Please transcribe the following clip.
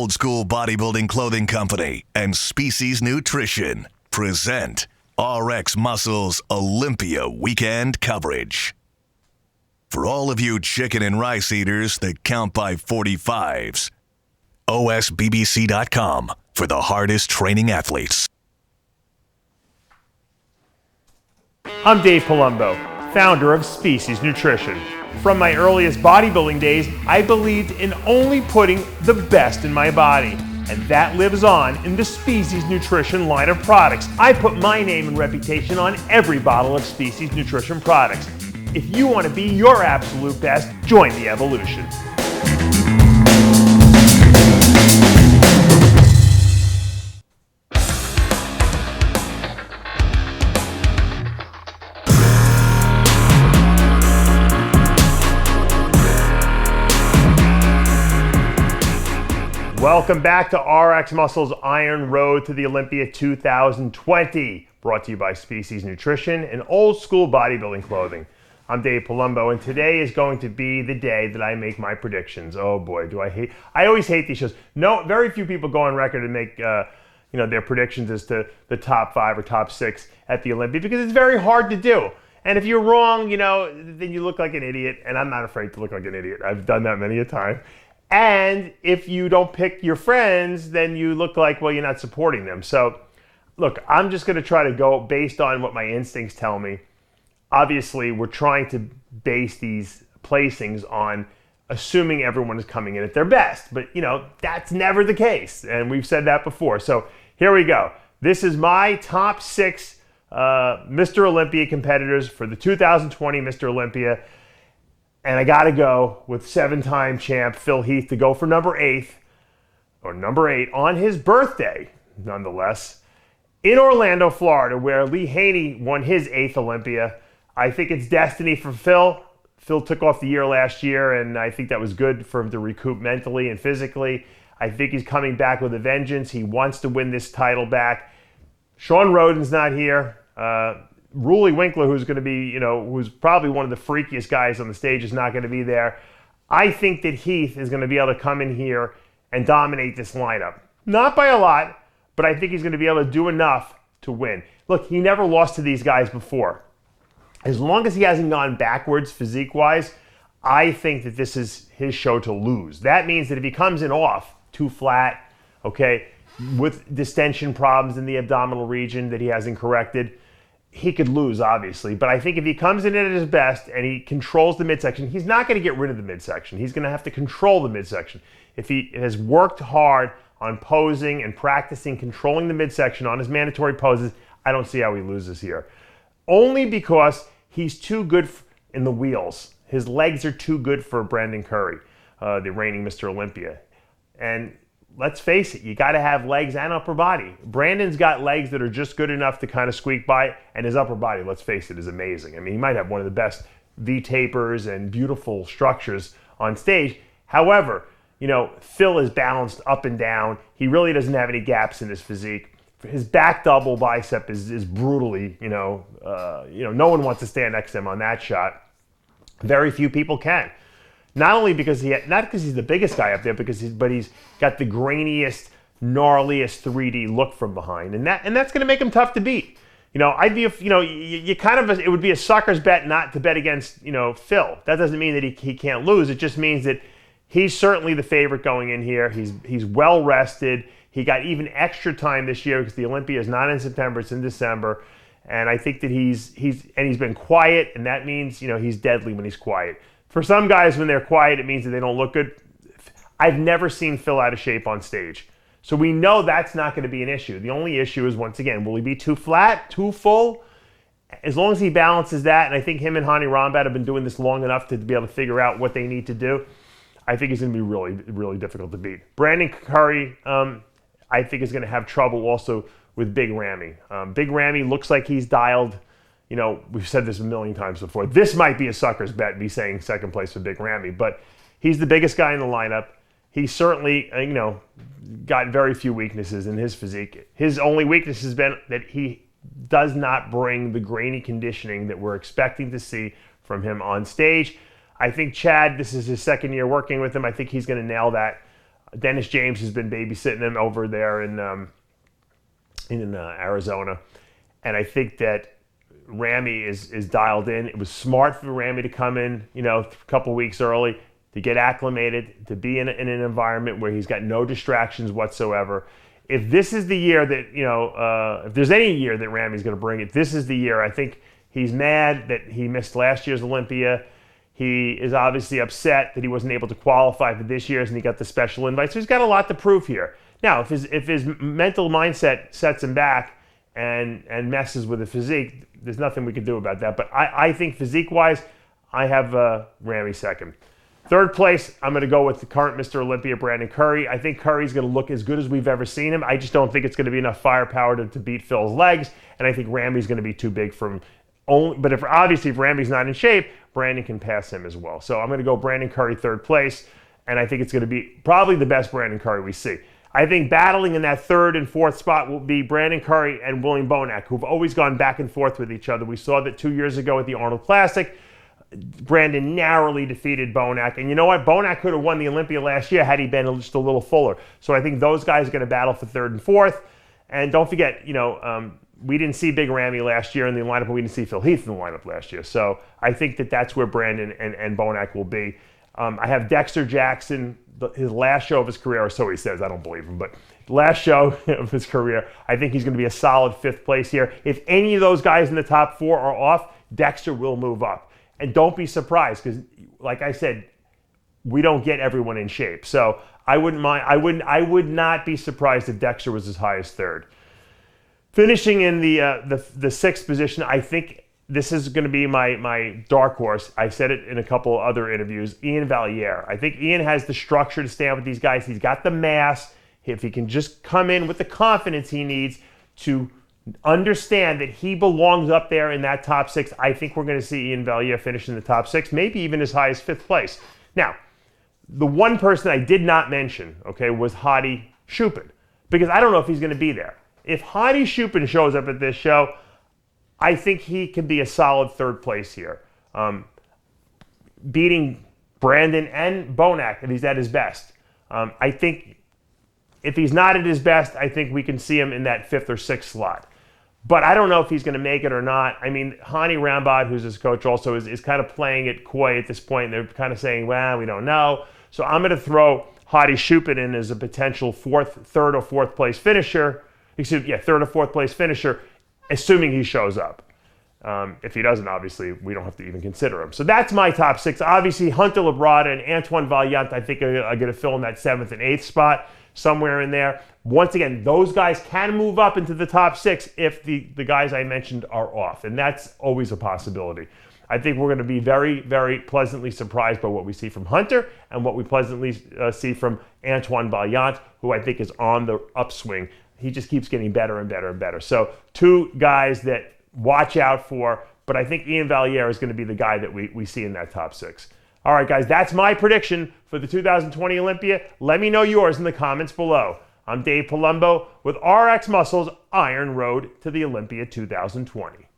Old School Bodybuilding Clothing Company and Species Nutrition present RX Muscle's Olympia weekend coverage. For all of you chicken and rice eaters that count by 45s, osbbc.com for the hardest training athletes. I'm Dave Palumbo, founder of Species Nutrition. From my earliest bodybuilding days, I believed in only putting the best in my body. And that lives on in the Species Nutrition line of products. I put my name and reputation on every bottle of Species Nutrition products. If you want to be your absolute best, join the evolution. Welcome back to RX Muscle's Iron Road to the Olympia 2020, brought to you by Species Nutrition and Old School Bodybuilding Clothing. I'm Dave Palumbo, and today is going to be the day that I make my predictions. Oh boy, I always hate these shows. No, very few people go on record and make their predictions as to the top 5 or top 6 at the Olympia, because it's very hard to do. And if you're wrong, then you look like an idiot, and I'm not afraid to look like an idiot. I've done that many a time. And if you don't pick your friends, then you look like, well, you're not supporting them. So, look, I'm just going to try to go based on what my instincts tell me. Obviously, we're trying to base these placings on assuming everyone is coming in at their best. But, that's never the case. And we've said that before. So, here we go. This is my top 6 Mr. Olympia competitors for the 2020 Mr. Olympia. And I got to go with 7-time champ Phil Heath to go for number 8 on his birthday, nonetheless, in Orlando, Florida, where Haney won his 8th Olympia. I think it's destiny for Phil. Phil took off the year last year, and I think that was good for him to recoup mentally and physically. I think he's coming back with a vengeance. He wants to win this title back. Sean Roden's not here. Ruley Winkler, who's going to be, who's probably one of the freakiest guys on the stage, is not going to be there. I think that Heath is going to be able to come in here and dominate this lineup. Not by a lot, but I think he's going to be able to do enough to win. Look, he never lost to these guys before. As long as he hasn't gone backwards physique-wise, I think that this is his show to lose. That means that if he comes in off, too flat, with distension problems in the abdominal region that he hasn't corrected, he could lose, obviously. But I think if he comes in at his best and he controls the midsection, he's not going to get rid of the midsection. He's going to have to control the midsection. If he has worked hard on posing and practicing controlling the midsection on his mandatory poses, I don't see how he loses here. Only because he's too good in the wheels. His legs are too good for Brandon Curry, the reigning Mr. Olympia. And let's face it, you got to have legs and upper body. Brandon's got legs that are just good enough to kind of squeak by, and his upper body, let's face it, is amazing. I mean, he might have one of the best V-tapers and beautiful structures on stage. However, Phil is balanced up and down. He really doesn't have any gaps in his physique. His back double bicep is brutally, no one wants to stand next to him on that shot. Very few people can. Not because he's the biggest guy up there, but he's got the grainiest, gnarliest 3D look from behind, and that's going to make him tough to beat. It would be a sucker's bet not to bet against Phil. That doesn't mean that he can't lose. It just means that he's certainly the favorite going in here. He's well rested. He got even extra time this year because the Olympia is not in September; it's in December, and I think that he's been quiet, and that means he's deadly when he's quiet. For some guys, when they're quiet, it means that they don't look good. I've never seen Phil out of shape on stage. So we know that's not going to be an issue. The only issue is, once again, will he be too flat, too full? As long as he balances that, and I think him and Haney have been doing this long enough to be able to figure out what they need to do, I think he's going to be really, really difficult to beat. Brandon Curry, I think, is going to have trouble also with Big Ramy. Big Ramy looks like he's dialed. We've said this a million times before. This might be a sucker's bet, me saying second place for Big Ramy, but he's the biggest guy in the lineup. He certainly, got very few weaknesses in his physique. His only weakness has been that he does not bring the grainy conditioning that we're expecting to see from him on stage. I think Chad, this is his second year working with him. I think he's going to nail that. Dennis James has been babysitting him over there in Arizona. And I think that Ramy is dialed in. It was smart for Ramy to come in, a couple weeks early, to get acclimated, to be in an environment where he's got no distractions whatsoever. If this is the year that, if there's any year that Ramy's going to bring it, this is the year. I think he's mad that he missed last year's Olympia. He is obviously upset that he wasn't able to qualify for this year's and he got the special invite. So he's got a lot to prove here. Now, if his mental mindset sets him back and messes with the physique, there's nothing we can do about that. But I think physique-wise, I have Ramy second. Third place, I'm going to go with the current Mr. Olympia, Brandon Curry. I think Curry's going to look as good as we've ever seen him. I just don't think it's going to be enough firepower to beat Phil's legs, and I think Ramy's going to be too big for him. But if Ramy's not in shape, Brandon can pass him as well. So I'm going to go Brandon Curry third place, and I think it's going to be probably the best Brandon Curry we see. I think battling in that third and fourth spot will be Brandon Curry and William Bonac, who've always gone back and forth with each other. We saw that 2 years ago at the Arnold Classic. Brandon narrowly defeated Bonac. And you know what? Bonac could have won the Olympia last year had he been just a little fuller. So I think those guys are going to battle for third and fourth. And don't forget, we didn't see Big Ramy last year in the lineup, and we didn't see Phil Heath in the lineup last year. So I think that's where Brandon and Bonac will be. I have Dexter Jackson, his last show of his career, or so he says. I don't believe him, but last show of his career, I think he's going to be a solid fifth place here. If any of those guys in the top four are off, Dexter will move up. And don't be surprised, because like I said, we don't get everyone in shape. So I wouldn't mind. I would not be surprised if Dexter was as high as third. Finishing in the sixth position, I think this is going to be my dark horse. I said it in a couple other interviews. Ian Valliere. I think Ian has the structure to stand with these guys. He's got the mass. If he can just come in with the confidence he needs to understand that he belongs up there in that top six, I think we're going to see Ian Valliere finish in the top six, maybe even as high as fifth place. Now, the one person I did not mention, was Hadi Choopan, because I don't know if he's going to be there. If Hadi Choopan shows up at this show, I think he could be a solid third place here, beating Brandon and Bonac if he's at his best. I think if he's not at his best, I think we can see him in that fifth or sixth slot. But I don't know if he's going to make it or not. I mean, Hani Rambod, who's his coach also, is kind of playing it coy at this point. They're kind of saying, well, we don't know. So I'm going to throw Hadi Choopan in as a potential third or fourth place finisher. Third or fourth place finisher, assuming he shows up. If he doesn't, obviously, we don't have to even consider him. So that's my top six. Obviously, Hunter Labrada and Antoine Vaillant, I think, are going to fill in that seventh and eighth spot, somewhere in there. Once again, those guys can move up into the top six if the guys I mentioned are off, and that's always a possibility. I think we're going to be very, very pleasantly surprised by what we see from Hunter and what we pleasantly see from Antoine Vaillant, who I think is on the upswing. He just keeps getting better and better and better. So two guys that watch out for, but I think Ian Valliere is going to be the guy that we see in that top six. All right, guys, that's my prediction for the 2020 Olympia. Let me know yours in the comments below. I'm Dave Palumbo with RX Muscles, Iron Road to the Olympia 2020.